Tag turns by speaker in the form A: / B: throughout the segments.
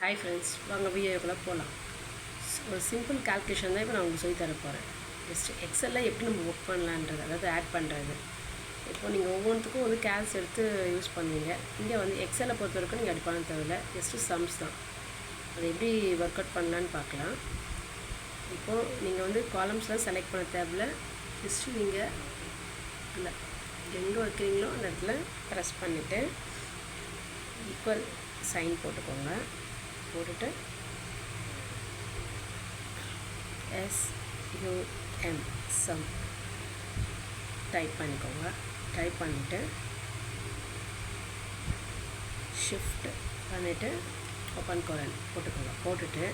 A: Hi friends, வாங்க வீடியோக்குள்ளே போகலாம். ஒரு சிம்பிள் கால்குலேஷன் தான் இப்போ நான் உங்களுக்கு சொல்லி தர போகிறேன். ஜஸ்ட்டு எக்ஸலில் எப்படி நம்ம ஒர்க் பண்ணலான்றது, அதாவது ஆட் பண்ணுறது. இப்போ நீங்கள் ஒவ்வொன்றுத்துக்கும் வந்து கேல்ஸ் எடுத்து யூஸ் பண்ணுவீங்க. இங்கே வந்து எக்ஸலை பொறுத்த வரைக்கும் நீங்கள் அப்படி பண்ண தேவையில்லை, ஜஸ்ட்டு சம்ஸ் தான். அதை எப்படி ஒர்க் அவுட் பண்ணலான்னு பார்க்கலாம். இப்போது நீங்கள் வந்து காலம்ஸ்லாம் செலக்ட் பண்ண தேவையில்லை. ஜஸ்ட்டு நீங்கள் அந்த எங்கே வைக்கிறீங்களோ அந்த இடத்துல ப்ரெஸ் பண்ணிவிட்டு ஈக்குவல் சைன் போட்டுக்கோங்க. போட்டுட்டு SUM சம் டைப் பண்ணிக்கோங்க. டைப் பண்ணிவிட்டு ஷிஃப்ட் பண்ணிவிட்டு ஓப்பன் கோலன் போட்டுக்கோங்க. போட்டுட்டு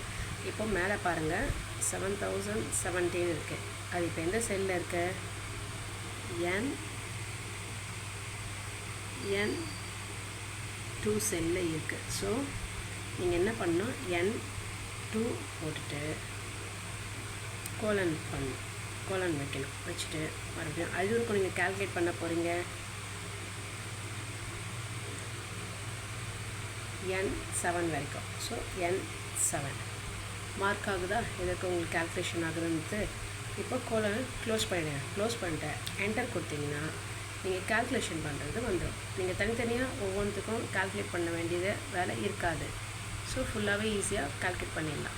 A: இப்போ மேலே பாருங்கள் 7017 இருக்குது. அது இப்போ எந்த செல்லில் இருக்கு? N2 செல்லில் இருக்குது. ஸோ நீங்கள் என்ன பண்ணணும், N2 போட்டுட்டு கோலன் வைக்கணும். வச்சுட்டு மறுபடியும் அது இருக்கும் நீங்கள் கால்குலேட் பண்ண போகிறீங்க. N7 வரைக்கும். ஸோ N7 மார்க் ஆகுதா? எதற்கு உங்களுக்கு கால்குலேஷன் ஆகுதுன்ட்டு. இப்போ கோலனை க்ளோஸ் பண்ணிவிடுங்க. க்ளோஸ் பண்ணிட்டு என்டர் கொடுத்தீங்கன்னா நீங்கள் கால்குலேஷன் பண்ணுறது வந்துடும். நீங்கள் தனித்தனியாக ஒவ்வொன்றுத்துக்கும் கால்குலேட் பண்ண வேண்டியது வேலை இருக்காது. ஸோ ஃபுல்லாகவே ஈஸியாக கால்குலேட் பண்ணிடலாம்.